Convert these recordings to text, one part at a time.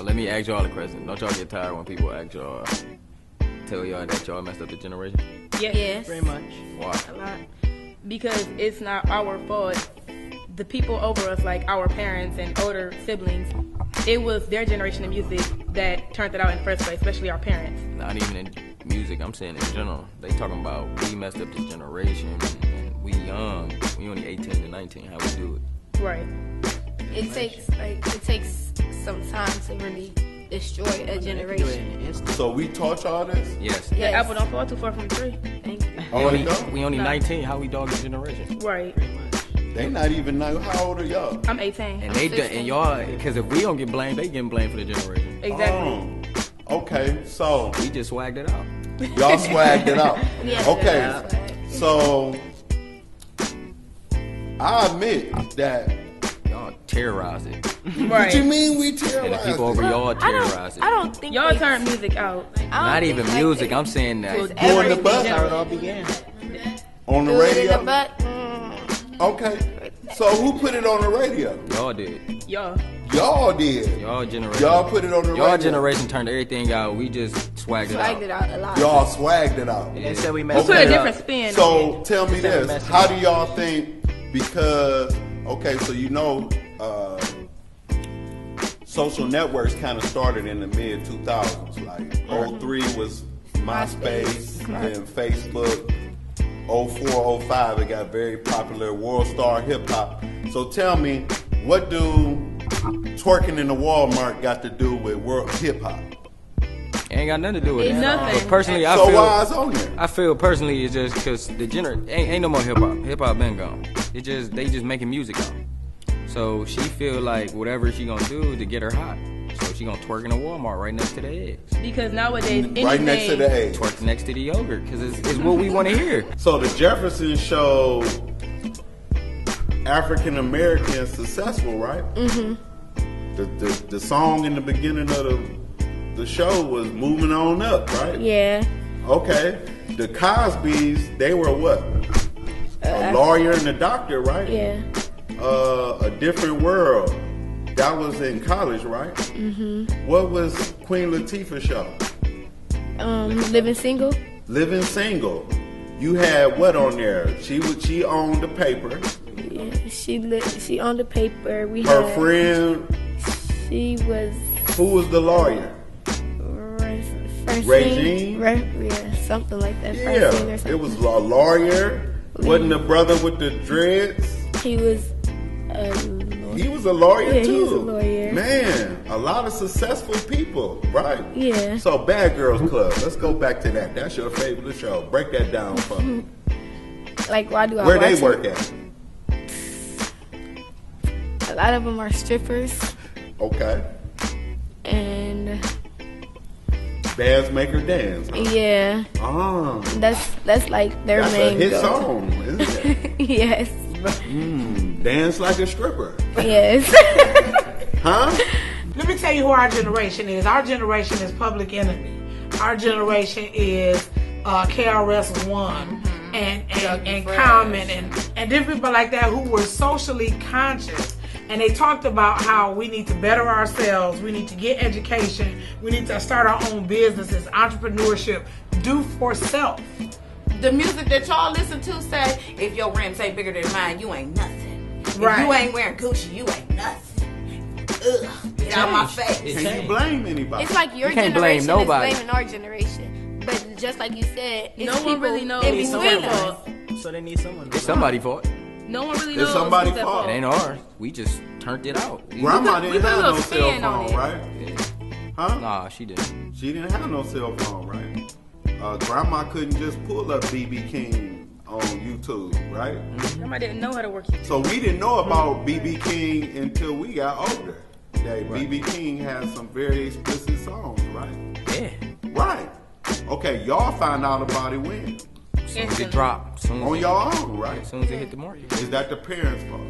let me ask y'all a question. Don't y'all get tired when people ask y'all, tell y'all that y'all messed up the generation? Yes. Very much. Why? A lot. Because it's not our fault. The people over us, like our parents and older siblings, it was their generation of music that turned it out in the first place, especially our parents. Not even in music, I'm saying in general. They talking about we messed up this generation and we young. We only 18 to 19, how we do it. Right. It takes some time to really destroy a generation. So we taught y'all this? Yes. The apple don't fall too far from the tree. Thank you. We only 19, how we dog the generation? Right. They not even know. How old are y'all? I'm 18. And y'all, because if we don't get blamed, they getting blamed for the generation. Exactly. Okay, so We just swagged it out. y'all swagged it out. Yes, Okay, so I admit that. Y'all terrorized it. Right. What you mean we And the terrorized people over it? y'all terrorized it. I don't think Y'all turn music out. Not even music, I'm saying that. Doing the butt That's how it all began. on the Do it in radio? the butt. Okay, so who put it on the radio? Y'all did. Y'all. Y'all did. Y'all generation. Y'all put it on the radio. Y'all generation turned everything out. We just swagged it out. Swagged it out a lot. Y'all swagged it out. Yeah. They said we We messed put a it up. different spin on So it. tell me Instead of this: messing how up. do y'all think? Because so social networks kind of started in the mid 2000s. Like 03 was MySpace, then Facebook. 04, 05, it got very popular. World Star Hip Hop. So tell me, what do twerking in the Walmart got to do with world hip hop? Ain't got nothing to do with It's it. nothing. But personally, So why it's on there? I feel personally it's just because the ain't no more hip hop. Hip hop been gone. They just making music now. So she feel like whatever she gonna do to get her hot. So she gonna twerk in a Walmart right next to the eggs. Because nowadays, anything. Right next to the egg. Twerk next to the yogurt because it's what we want to hear. So the Jefferson show, African Americans successful, right? Mm-hmm. The song in the beginning of the show was "Moving On Up," right? Yeah. Okay. The Cosbys, they were what? A lawyer and a doctor, right? Yeah. A Different World. That was in college, right? Mm-hmm. What was Queen Latifah's show? Living Single. Living Single. You had what on there? She owned the paper. Yeah. She owned the paper. Her friend. She was. Who was the lawyer? Regine? Yeah, something like that. Yeah, Francine or something. it was a lawyer. Wasn't the brother with the dreads? He was. He was a lawyer Yeah, too. he was a lawyer. Man, a lot of successful people, right? Yeah. So Bad Girls Club. Let's go back to that. That's your favorite show. Break that down for me. Like, why do I Where watch they it? work at? A lot of them are strippers, Okay. and Bands make her dance. Huh? yeah, that's like their That's a main hit go-to. song, isn't it? Yes, Dance like a stripper. yes. Huh? Let me tell you who our generation is. Our generation is Public Enemy. Our generation is KRS-One and Common and different people like that who were socially conscious. And they talked about how we need to better ourselves, we need to get education, we need to start our own businesses, entrepreneurship, do for self. The music that y'all listen to say, if your rims ain't bigger than mine, you ain't nothing. Right. If you ain't wearing Gucci, you ain't nothing. Ugh, get out my face. Can you blame anybody? It's like your You can't blame generation nobody. is blaming our generation, but just like you said, it's No one people really knows in who's between their us. fault. So they need someone. It's somebody's fault. No one really It's knows. somebody's who's at fault. It ain't ours. We just turned it out. Grandma we didn't put a have no little cell spin on phone, it. right? Huh? Nah, she didn't. She didn't have no cell phone, right? Grandma couldn't just pull up BB King on YouTube, right? Grandma didn't know how to work it. So we didn't know about BB King until we got older. That BB King has some very explicit songs, right? Yeah. Right. Okay, y'all find out about it when? Soon as it dropped. Soon as On it- your own, right? As soon as it hit the market. Is that the parents' fault?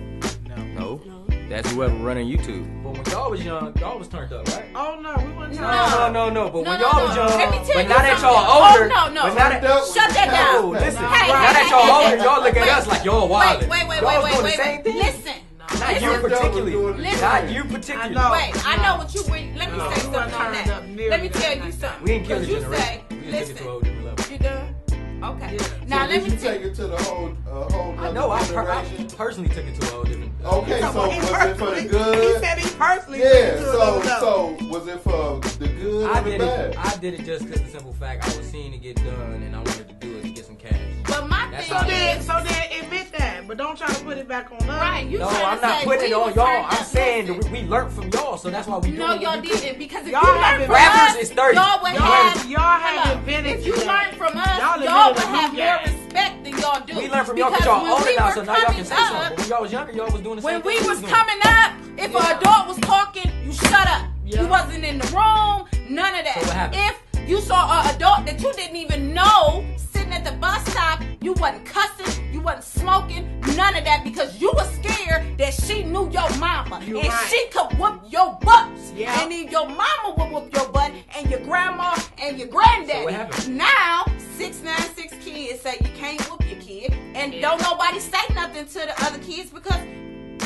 No. That's whoever running YouTube. But when y'all was young, y'all was turned up, right? Oh no, we wasn't No. But when No, y'all no. was young, Let me tell but you now that something. y'all older, Oh, no. but now that, Shut that no, down. listen. Hey, now that y'all older, y'all look at wait, us like y'all wild. Wait. Y'all was doing the same thing. Listen. Not you particularly. Not you particularly. Wait, I know what you went. Let me say something on that. Let me tell you something. We didn't kill the You generation. say, We just took it to a whole different level. You done? Okay. Yeah. Now So let did me you tell take you. it to the whole I know. I generation? personally took it to a whole different. Okay, so was it for the He good? said he personally Yeah, took it to another level. so was it for the good I or the did bad? it. I did it just because the simple fact I was seeing it get done, and I wanted to do it to get some cash. But my That's thing all. is, So then admit that, but don't try to put it back on us. right? You No, trying I'm to not say putting it we on was y'all. turned I'm up. saying Listen. that we learned from y'all, so that's why we No, doing y'all what we do. didn't, because if Y'all you learned haven't- from Rappers us, is 30. y'all would have. Y'all haven't Hello. invented If you that. learn from us, Y'all y'all invented would a new have more game. respect than y'all do. We learned from y'all because because y'all when older we now, were so now y'all can coming say something. up, But when y'all was younger, y'all was doing the same when thing we was doing. coming up, if Yeah. an adult was talking, you shut up. Yeah. You wasn't in the room, none of that. So what happened? If you saw an adult that you didn't even know sitting at the bus stop, you wasn't cussing, you wasn't smoking, none of that, because you was scared that she knew your mama You and right. she could whoop your butt. Yeah. And then your mama would whoop your butt and your grandma and your granddaddy. So what happened? Now, 696 kids say you can't whoop your kid, and don't nobody say nothing to the other kids because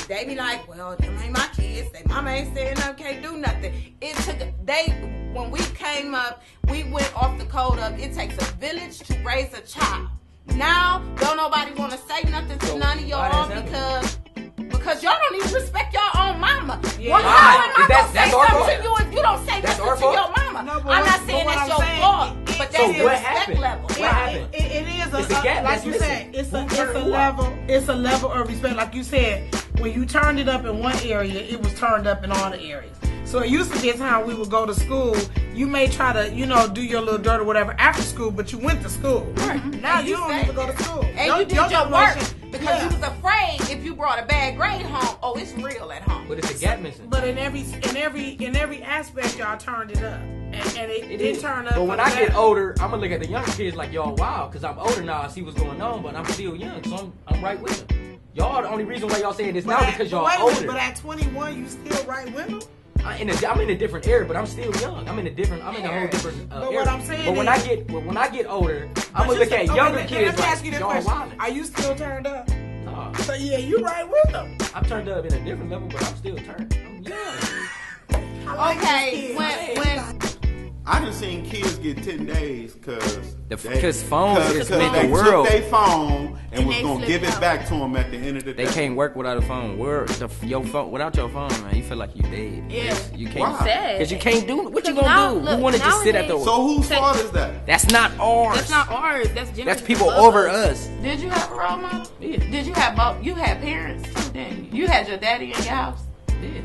they be like, well, them ain't my kids. They mama ain't saying nothing, can't do nothing. It took when we came up, we went off the code of it takes a village to raise a child. Now, don't nobody want to say nothing to So none of why y'all does that because y'all don't even respect your own mama. Yeah. Well, Why? how am I Is that- gonna say that's our something fault? to you if you don't say That's nothing our to fault? your mama? No, but I'm not what- saying but that's what your I'm fault, saying, but So that's your what respect happened? level. What It- happened? It is It's a gap like that's you missing. said, it's Who a turned who up? level. It's a level of respect. Like you said, when you turned it up in one area, it was turned up in all the areas. So it used to be a time we would go to school. You may try to, do your little dirt or whatever after school, but you went to school. Right. Now And you you don't stayed even go to there. school. And you did your work generation- because yeah. you was afraid if you brought a bad grade home, oh, it's real at home. But it's a gap missing. But in every aspect, y'all turned it up, and it did turn up. But when for I the get better. older, I'm gonna look at the younger kids like y'all wild, because I'm older now. I see what's going on, but I'm still young, so I'm right with them. Y'all the only reason why y'all saying this now because y'all wait a minute, older. but at 21, you still right with them? I'm in a different era, but I'm still young. I'm in a whole different But era. what I'm saying but when is- I get older, I'm But gonna look at younger let kids me ask you like this y'all question: wildin'. Are you still turned up? Nah, So yeah, you right with them. I'm turned up in a different level, but I'm still turned. I'm young. Okay, when I done seen kids get 10 days Because phones just they made the took world. their phone and was they gonna flipped give it out. back to them at the end of the day. They can't work without a phone. Your phone without your phone, man, you feel like you dead. Yeah. You can't. Why? Sad. Because you can't do what you Because gonna now- do. look, Who wanna just sit at the? nowadays- So whose fault is that? That's not ours. That's not ours. That's generation That's people above over us. did you have a role model? Yeah. Did you have both? You had parents too, didn't you? You had your daddy in your house. Yeah.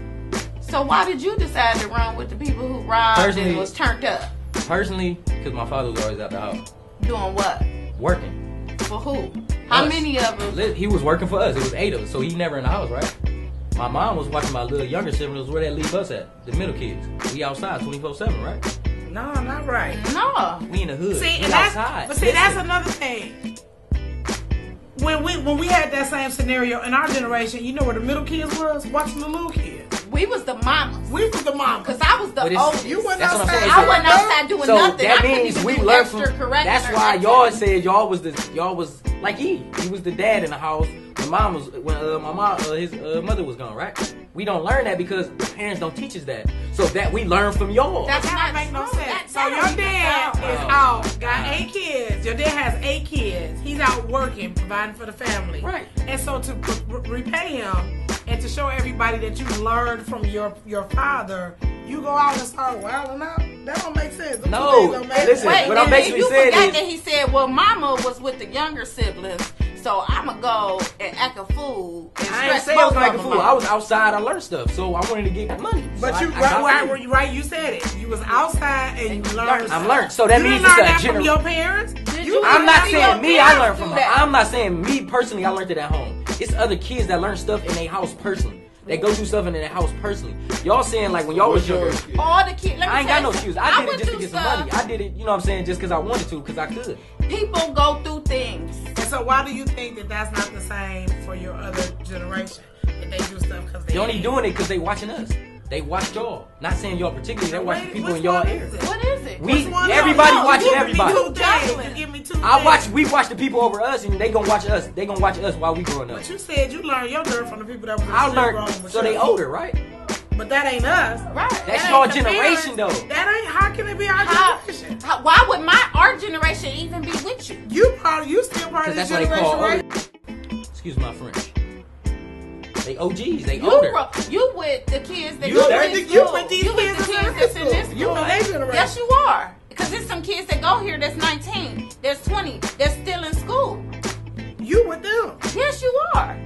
So why did you decide to run with the people who robbed Personally- and was turned up? Personally, because my father was always out the house Doing what? working. For who? How Us. many of us? He was working for us. It was 8 of us, so he never in the house, right? My mom was watching my little younger siblings. Where that leave us at? The middle kids. We outside 24/7, right? No, not right. No. We in the hood. See, we and that's outside. but see, that's another thing. When we had that same scenario in our generation, you know where the middle kids was watching the little kids. We was the mamas. We was the mom. Cause I was the But it's- oldest. You wasn't That's what I'm outside. saying. I wasn't outside doing So nothing. I that couldn't means even we do learned from. extracurricular That's why activities. y'all said y'all was like he was the dad in the house. My mom was when his mother was gone, right? We don't learn that because parents don't teach us that. So that we learn from y'all. That's That not make no true. sense. That So your don't dad even is sound out, got 8 kids. Your dad has 8 kids. He's out working, providing for the family. Right. And so to repay him and to show everybody that you learned from your father, you go out and start wilding out. That don't make sense. Them No, two things don't make listen, sense. what I'm and basically you saying forgot is- that he said, well, mama was with the younger siblings, so I'ma go and act a fool and I ain't stress saying I was both like of a them fool. out. I was outside. I learned stuff, so I wanted to get money. But So you I got right, money. you said it. You was outside and you learned. I'm learned. So that you means didn't learn it's that a from your parents. Did You you I'm not see your saying me. I parents learned do from her. that? I'm not saying me personally. I learned it at home. It's other kids that learn stuff in their house personally. They go through stuff in their house personally. Y'all saying like when y'all was younger. All the kids. Let me I ain't tell got no you excuse. something. I did it went just to through get some stuff. money. I did it, you know what I'm saying, just because I wanted to, because I could. People go through things. And so why do you think that that's not the same for your other generation? That they do stuff because They only doing it because they watching us. They watch y'all. Not saying y'all particularly. They watch the people in y'all area. What is it? Everybody watching everybody. Give me two We watch the people over us, and they gonna watch us. They gonna watch us while we growing up. But you said you learned your girl from the people that was I learned, so they older, right? But that ain't us. Right. That's That your ain't the generation, parents. though. That ain't. How can it be our generation? Why would our generation even be with you? You still part of Because this that's what they call generation, older. right? Excuse my French. They OGs. They older. You with the kids that You go with to the- school. you with these You with the kids kids that's in this school. You in their generation. Yes, you are. Because there's some kids that go here that's 19, that's 20, that's still in school. You with them. Yes, you are.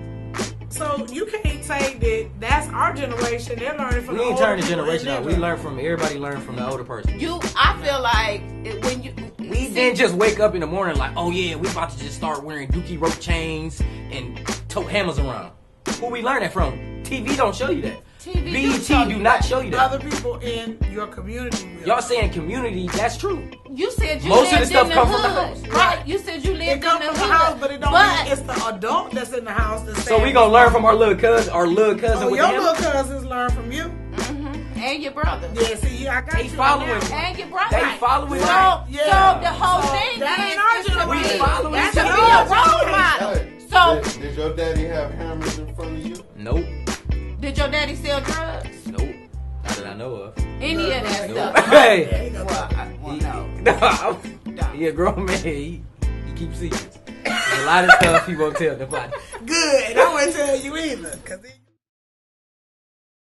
So you can't say that that's our generation. They're learning from We the ain't older turning the people generation in out. their We learn from everybody. Learn from the older person. I feel like when you We didn't just wake up in the morning like, oh yeah, we about to just start wearing dookie rope chains and tote hammers around. Who we learn that from? TV don't show you that. BET do not show you that. Other people in your community. Y'all saying community, that's true. You said you Most of lived the stuff in come the from the hood, house. right? You said you lived It in comes the from hood, the house, but it don't mean it's the adult that's in the house that's So we gonna learn from our little cousin with your the hammer? little cousins learn from you. and your brother. Yeah, see, I got They you. following. on that one. And your brother. They following. So, Right. so the whole thing that is ain't our is to generation. be, We following is to each be a other. role model. Hey, So, did your daddy have hammers in front of you? Nope. did your daddy sell drugs? Nope. Not that I know of. Any of that Nope. stuff? Hey. Well, no. He a grown man. He keeps secrets. There's a lot of stuff he won't tell nobody. Good. I won't tell you either. 'Cause